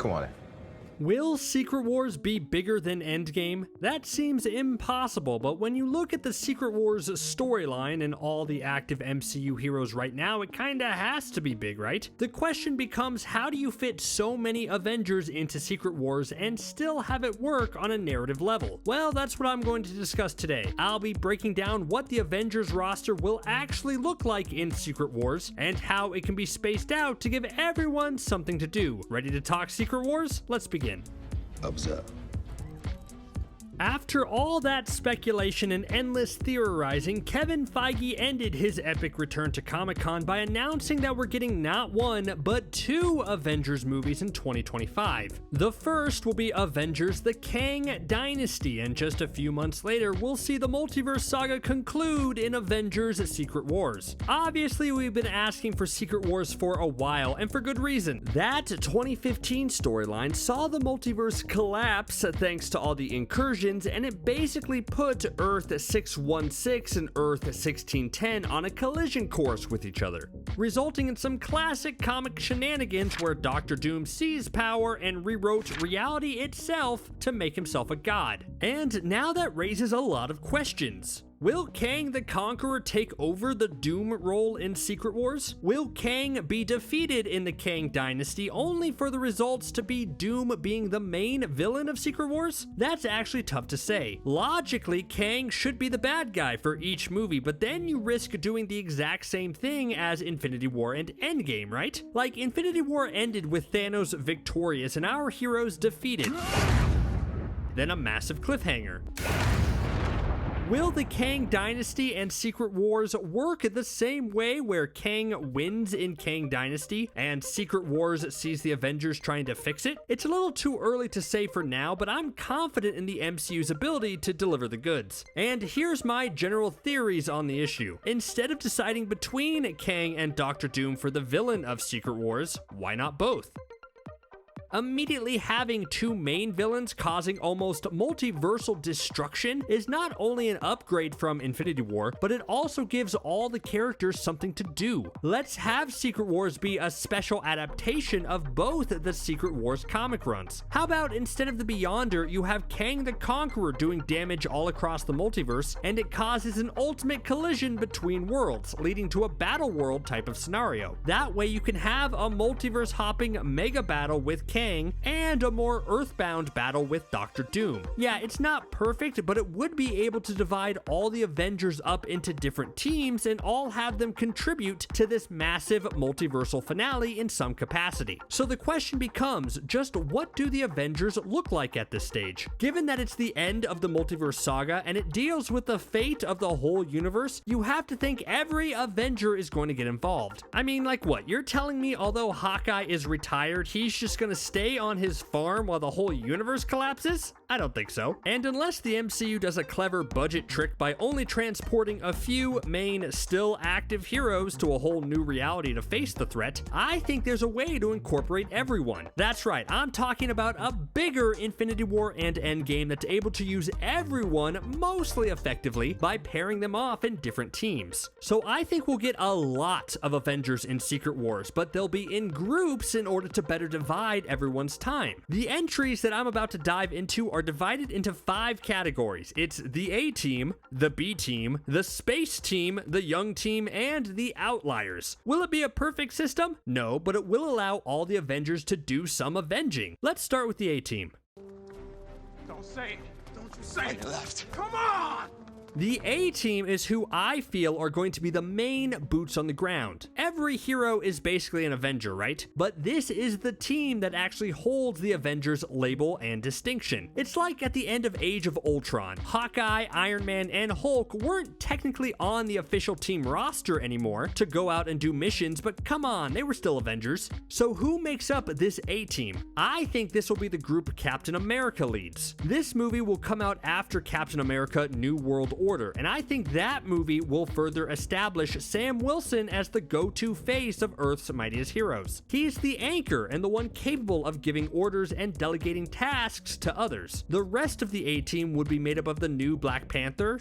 Come on in. Will Secret Wars be bigger than Endgame? That seems impossible, but when you look at the Secret Wars storyline and all the active MCU heroes right now, it kinda has to be big, right? The question becomes, how do you fit so many Avengers into Secret Wars and still have it work on a narrative level? Well, that's what I'm going to discuss today. I'll be breaking down what the Avengers roster will actually look like in Secret Wars and how it can be spaced out to give everyone something to do. Ready to talk Secret Wars? Let's begin. Observe. After all that speculation and endless theorizing, Kevin Feige ended his epic return to Comic-Con by announcing that we're getting not one, but two Avengers movies in 2025. The first will be Avengers: The Kang Dynasty, and just a few months later, we'll see the Multiverse Saga conclude in Avengers: Secret Wars. Obviously, we've been asking for Secret Wars for a while, and for good reason. That 2015 storyline saw the multiverse collapse thanks to all the incursions, and it basically put Earth 616 and Earth 1610 on a collision course with each other, resulting in some classic comic shenanigans where Doctor Doom seized power and rewrote reality itself to make himself a god. And now that raises a lot of questions. Will Kang the Conqueror take over the Doom role in Secret Wars? Will Kang be defeated in the Kang Dynasty only for the results to be Doom being the main villain of Secret Wars? That's actually tough to say. Logically, Kang should be the bad guy for each movie, but then you risk doing the exact same thing as Infinity War and Endgame, right? Like, Infinity War ended with Thanos victorious and our heroes defeated. Then a massive cliffhanger. Will the Kang Dynasty and Secret Wars work the same way, where Kang wins in Kang Dynasty and Secret Wars sees the Avengers trying to fix it? It's a little too early to say for now, but I'm confident in the MCU's ability to deliver the goods. And here's my general theories on the issue. Instead of deciding between Kang and Doctor Doom for the villain of Secret Wars, why not both? Immediately having two main villains causing almost multiversal destruction is not only an upgrade from Infinity War, but it also gives all the characters something to do. Let's have Secret Wars be a special adaptation of both the Secret Wars comic runs. How about instead of the Beyonder, you have Kang the Conqueror doing damage all across the multiverse, and it causes an ultimate collision between worlds, leading to a battle world type of scenario. That way you can have a multiverse hopping mega battle with Kang and a more earthbound battle with Doctor Doom. Yeah, it's not perfect, but it would be able to divide all the Avengers up into different teams and all have them contribute to this massive multiversal finale in some capacity. So the question becomes, just what do the Avengers look like at this stage? Given that it's the end of the Multiverse Saga and it deals with the fate of the whole universe, you have to think every Avenger is going to get involved. I mean, like what? You're telling me although Hawkeye is retired, he's just gonna stay on his farm while the whole universe collapses? I don't think so. And unless the MCU does a clever budget trick by only transporting a few main still active heroes to a whole new reality to face the threat, I think there's a way to incorporate everyone. That's right, I'm talking about a bigger Infinity War and Endgame that's able to use everyone mostly effectively by pairing them off in different teams. So I think we'll get a lot of Avengers in Secret Wars, but they'll be in groups in order to better divide everyone's time. The entries that I'm about to dive into are divided into 5 categories. It's the A team, the B team, the space team, the young team, and the Outliers. Will it be a perfect system? No, but it will allow all the Avengers to do some avenging. Let's start with the A team. Don't say it. Don't you say it. Left. Come on! The A team is who I feel are going to be the main boots on the ground. Every hero is basically an Avenger, right? But this is the team that actually holds the Avengers label and distinction. It's like at the end of Age of Ultron, Hawkeye, Iron Man, and Hulk weren't technically on the official team roster anymore to go out and do missions, but come on, they were still Avengers. So who makes up this A team? I think this will be the group Captain America leads. This movie will come out after Captain America: New World Order, and I think that movie will further establish Sam Wilson as the go-to face of Earth's mightiest heroes. He's the anchor and the one capable of giving orders and delegating tasks to others. The rest of the A-team would be made up of the new Black Panther,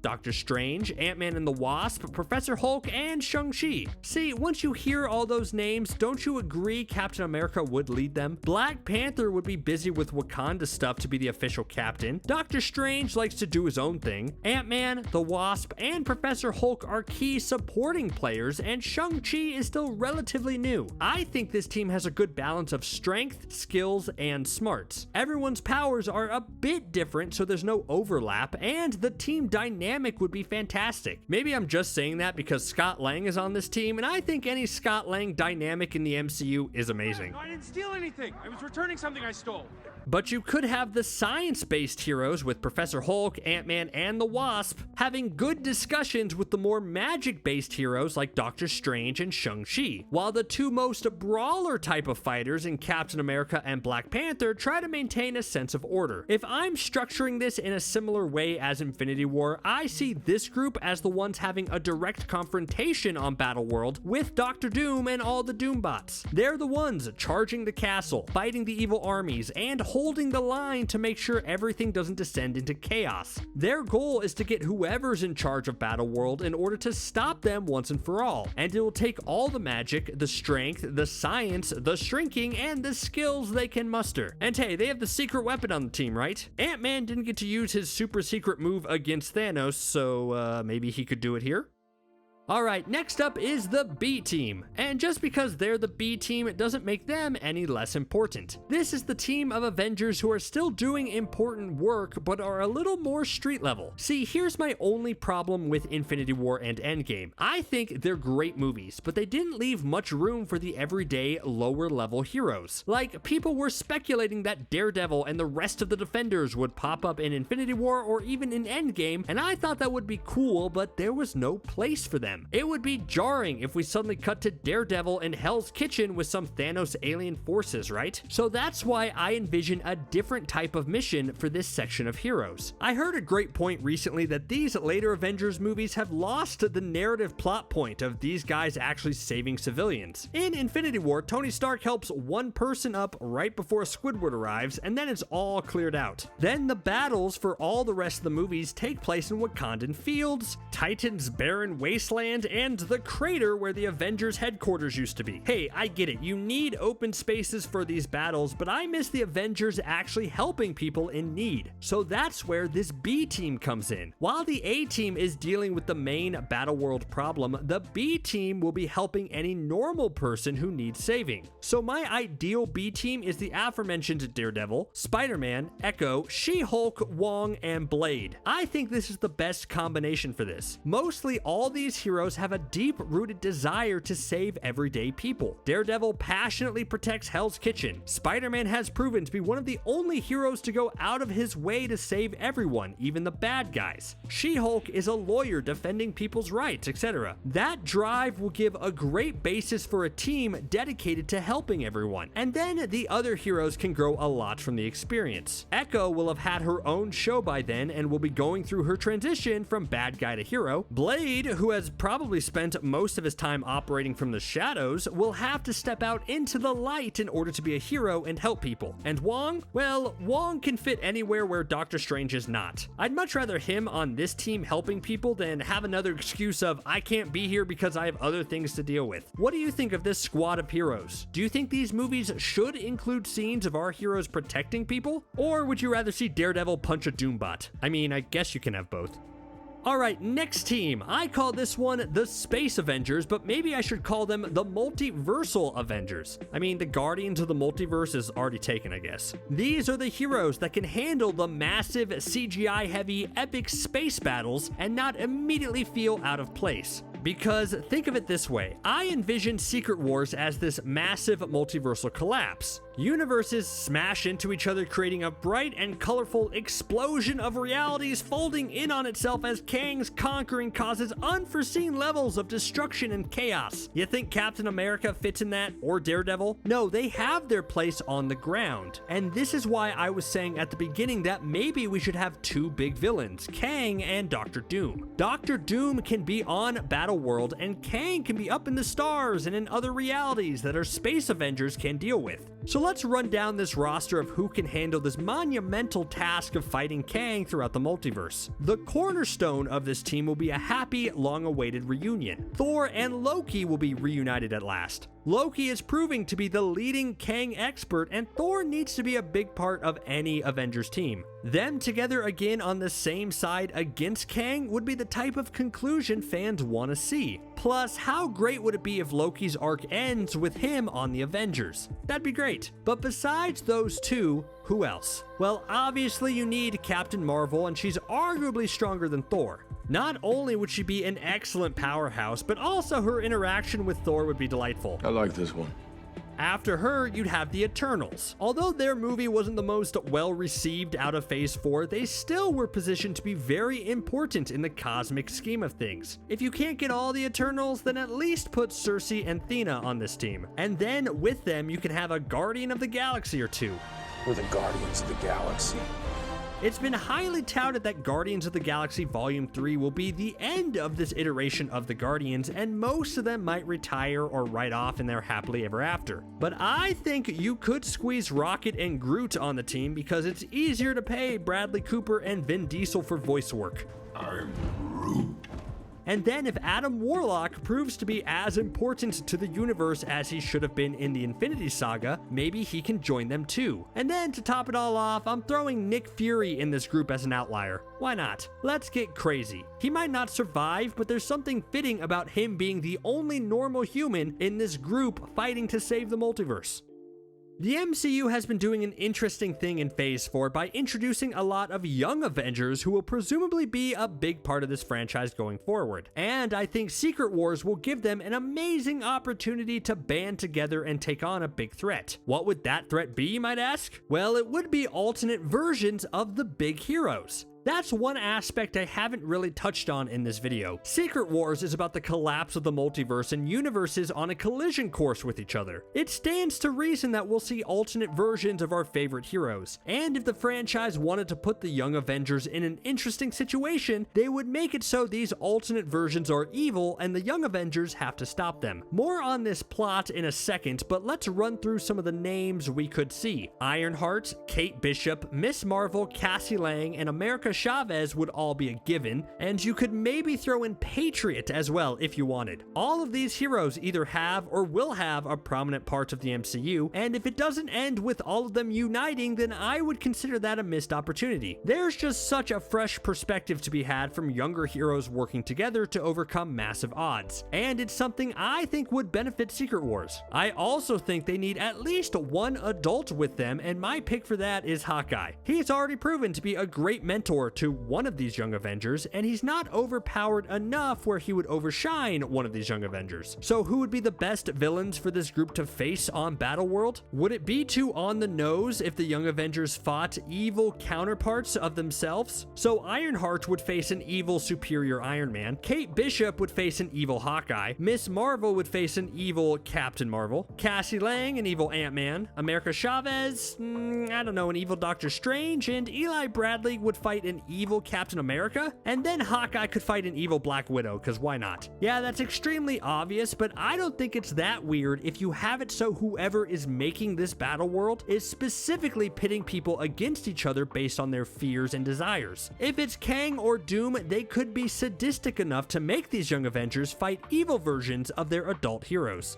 Doctor Strange, Ant-Man and the Wasp, Professor Hulk, and Shang-Chi. See, once you hear all those names, don't you agree Captain America would lead them? Black Panther would be busy with Wakanda stuff to be the official captain. Doctor Strange likes to do his own thing. Ant-Man, the Wasp, and Professor Hulk are key supporting players, and Shang-Chi is still relatively new. I think this team has a good balance of strength, skills, and smarts. Everyone's powers are a bit different, so there's no overlap, and the team dynamic would be fantastic. Maybe I'm just saying that because Scott Lang is on this team, and I think any Scott Lang dynamic in the MCU is amazing. No, I didn't steal anything. I was returning something I stole. But you could have the science-based heroes with Professor Hulk, Ant-Man, and the Wasp having good discussions with the more magic-based heroes like Doctor Strange and Shang-Chi, while the two most brawler type of fighters in Captain America and Black Panther try to maintain a sense of order. If I'm structuring this in a similar way as Infinity War, I see this group as the ones having a direct confrontation on Battleworld with Doctor Doom and all the Doombots. They're the ones charging the castle, fighting the evil armies, and holding the line to make sure everything doesn't descend into chaos. Their goal is to get whoever's in charge of Battleworld in order to stop them once and for all, and it will take all the magic, the strength, the science, the shrinking, and the skills they can muster. And hey, they have the secret weapon on the team, right? Ant-Man didn't get to use his super secret move against Thanos, so maybe he could do it here? Alright, next up is the B team, and just because they're the B team, it doesn't make them any less important. This is the team of Avengers who are still doing important work, but are a little more street level. See, here's my only problem with Infinity War and Endgame. I think they're great movies, but they didn't leave much room for the everyday, lower level heroes. Like, people were speculating that Daredevil and the rest of the Defenders would pop up in Infinity War or even in Endgame, and I thought that would be cool, but there was no place for them. It would be jarring if we suddenly cut to Daredevil in Hell's Kitchen with some Thanos alien forces, right? So that's why I envision a different type of mission for this section of heroes. I heard a great point recently that these later Avengers movies have lost the narrative plot point of these guys actually saving civilians. In Infinity War, Tony Stark helps one person up right before Squidward arrives, and then it's all cleared out. Then the battles for all the rest of the movies take place in Wakandan fields, Titan's barren wasteland, and the crater where the Avengers headquarters used to be. Hey, I get it, you need open spaces for these battles, but I miss the Avengers actually helping people in need. So that's where this B team comes in. While the A team is dealing with the main Battleworld problem, the B team will be helping any normal person who needs saving. So my ideal B team is the aforementioned Daredevil, Spider-Man, Echo, She-Hulk, Wong, and Blade. I think this is the best combination for this. Mostly all these heroes have a deep-rooted desire to save everyday people. Daredevil passionately protects Hell's Kitchen. Spider-Man has proven to be one of the only heroes to go out of his way to save everyone, even the bad guys. She-Hulk is a lawyer defending people's rights, etc. That drive will give a great basis for a team dedicated to helping everyone, and then the other heroes can grow a lot from the experience. Echo will have had her own show by then and will be going through her transition from bad guy to hero. Blade, who has probably spent most of his time operating from the shadows, will have to step out into the light in order to be a hero and help people. And Wong? Well, Wong can fit anywhere where Doctor Strange is not. I'd much rather him on this team helping people than have another excuse of, I can't be here because I have other things to deal with. What do you think of this squad of heroes? Do you think these movies should include scenes of our heroes protecting people? Or would you rather see Daredevil punch a Doombot? I mean, I guess you can have both. Alright, next team. I call this one the Space Avengers, but maybe I should call them the Multiversal Avengers. I mean, the Guardians of the Multiverse is already taken, I guess. These are the heroes that can handle the massive, CGI-heavy, epic space battles and not immediately feel out of place. Because think of it this way, I envision Secret Wars as this massive multiversal collapse. Universes smash into each other, creating a bright and colorful explosion of realities folding in on itself as Kang's conquering causes unforeseen levels of destruction and chaos. You think Captain America fits in that, or Daredevil? No, they have their place on the ground. And this is why I was saying at the beginning that maybe we should have two big villains, Kang and Doctor Doom. Doctor Doom can be on Battleworld, and Kang can be up in the stars and in other realities that our Space Avengers can deal with. So let's run down this roster of who can handle this monumental task of fighting Kang throughout the multiverse. The cornerstone of this team will be a happy, long-awaited reunion. Thor and Loki will be reunited at last. Loki is proving to be the leading Kang expert, and Thor needs to be a big part of any Avengers team. Them together again on the same side against Kang would be the type of conclusion fans want to see. Plus, how great would it be if Loki's arc ends with him on the Avengers? That'd be great. But besides those two, who else? Well, obviously you need Captain Marvel, and she's arguably stronger than Thor. Not only would she be an excellent powerhouse, but also her interaction with Thor would be delightful. I like this one. After her, you'd have the Eternals. Although their movie wasn't the most well-received out of Phase 4, they still were positioned to be very important in the cosmic scheme of things. If you can't get all the Eternals, then at least put Cersei and Thena on this team. And then with them, you can have a Guardian of the Galaxy or two. We're the Guardians of the Galaxy. It's been highly touted that Guardians of the Galaxy Volume 3 will be the end of this iteration of the Guardians, and most of them might retire or ride off in their happily ever after. But I think you could squeeze Rocket and Groot on the team because it's easier to pay Bradley Cooper and Vin Diesel for voice work. I'm Groot. And then if Adam Warlock proves to be as important to the universe as he should have been in the Infinity Saga, maybe he can join them too. And then to top it all off, I'm throwing Nick Fury in this group as an outlier. Why not? Let's get crazy. He might not survive, but there's something fitting about him being the only normal human in this group fighting to save the multiverse. The MCU has been doing an interesting thing in Phase 4 by introducing a lot of young Avengers who will presumably be a big part of this franchise going forward. And I think Secret Wars will give them an amazing opportunity to band together and take on a big threat. What would that threat be, you might ask? Well, it would be alternate versions of the big heroes. That's one aspect I haven't really touched on in this video. Secret Wars is about the collapse of the multiverse and universes on a collision course with each other. It stands to reason that we'll see alternate versions of our favorite heroes. And if the franchise wanted to put the Young Avengers in an interesting situation, they would make it so these alternate versions are evil and the Young Avengers have to stop them. More on this plot in a second, but let's run through some of the names we could see. Ironheart, Kate Bishop, Miss Marvel, Cassie Lang, and America Chavez would all be a given, and you could maybe throw in Patriot as well if you wanted. All of these heroes either have or will have a prominent part of the MCU, and if it doesn't end with all of them uniting, then I would consider that a missed opportunity. There's just such a fresh perspective to be had from younger heroes working together to overcome massive odds, and it's something I think would benefit Secret Wars. I also think they need at least one adult with them, and my pick for that is Hawkeye. He's already proven to be a great mentor to one of these Young Avengers, and he's not overpowered enough where he would overshine one of these Young Avengers. So who would be the best villains for this group to face on Battleworld? Would it be too on the nose if the Young Avengers fought evil counterparts of themselves? So Ironheart would face an evil superior Iron Man, Kate Bishop would face an evil Hawkeye, Miss Marvel would face an evil Captain Marvel, Cassie Lang an evil Ant-Man, America Chavez, I don't know, an evil Doctor Strange, and Eli Bradley would fight an evil Captain America, and then Hawkeye could fight an evil Black Widow, because why not? Yeah, that's extremely obvious, but I don't think it's that weird if you have it so whoever is making this battle world is specifically pitting people against each other based on their fears and desires. If it's Kang or Doom, they could be sadistic enough to make these Young Avengers fight evil versions of their adult heroes.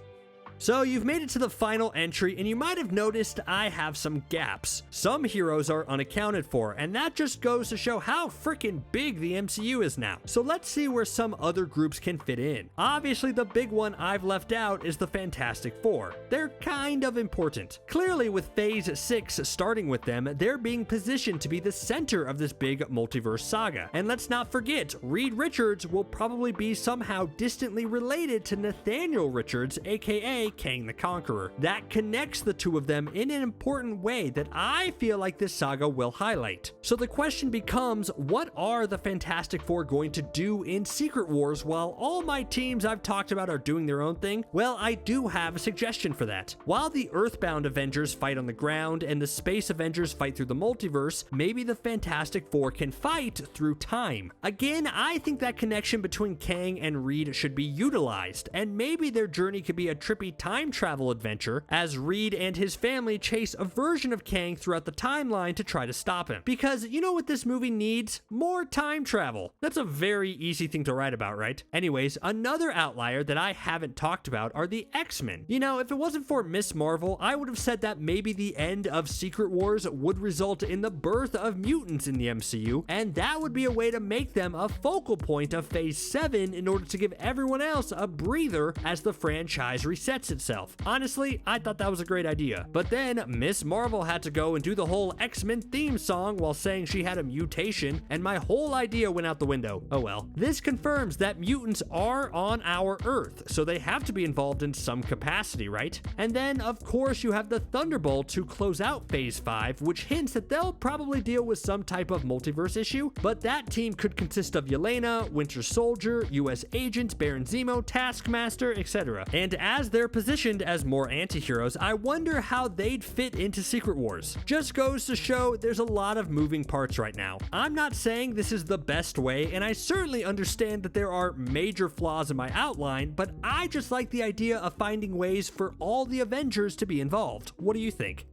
So you've made it to the final entry, and you might have noticed I have some gaps. Some heroes are unaccounted for, and that just goes to show how freaking big the MCU is now. So let's see where some other groups can fit in. Obviously, the big one I've left out is the Fantastic Four. They're kind of important. Clearly, with Phase 6 starting with them, they're being positioned to be the center of this big multiverse saga. And let's not forget, Reed Richards will probably be somehow distantly related to Nathaniel Richards, aka Kang the Conqueror. That connects the two of them in an important way that I feel like this saga will highlight. So the question becomes, what are the Fantastic Four going to do in Secret Wars while all my teams I've talked about are doing their own thing? Well, I do have a suggestion for that. While the Earthbound Avengers fight on the ground and the Space Avengers fight through the multiverse, maybe the Fantastic Four can fight through time. Again, I think that connection between Kang and Reed should be utilized, and maybe their journey could be a trippy time travel adventure as Reed and his family chase a version of Kang throughout the timeline to try to stop him. Because you know what this movie needs? More time travel. That's a very easy thing to write about, right? Anyways, another outlier that I haven't talked about are the X-Men. You know, if it wasn't for Miss Marvel, I would have said that maybe the end of Secret Wars would result in the birth of mutants in the MCU, and that would be a way to make them a focal point of Phase 7 in order to give everyone else a breather as the franchise resets itself. Honestly, I thought that was a great idea. But then Miss Marvel had to go and do the whole X-Men theme song while saying she had a mutation, and my whole idea went out the window. Oh well. This confirms that mutants are on our Earth, so they have to be involved in some capacity, right? And then, of course, you have the Thunderbolt to close out Phase 5, which hints that they'll probably deal with some type of multiverse issue, but that team could consist of Yelena, Winter Soldier, US Agent, Baron Zemo, Taskmaster, etc. And as they're positioned as more anti-heroes, I wonder how they'd fit into Secret Wars. Just goes to show there's a lot of moving parts right now. I'm not saying this is the best way, and I certainly understand that there are major flaws in my outline, but I just like the idea of finding ways for all the Avengers to be involved. What do you think?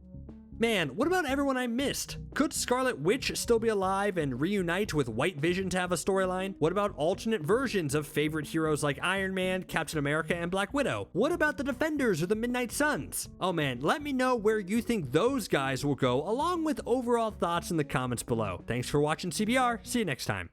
Man, what about everyone I missed? Could Scarlet Witch still be alive and reunite with White Vision to have a storyline? What about alternate versions of favorite heroes like Iron Man, Captain America, and Black Widow? What about the Defenders or the Midnight Suns? Oh man, let me know where you think those guys will go, along with overall thoughts in the comments below. Thanks for watching CBR, see you next time.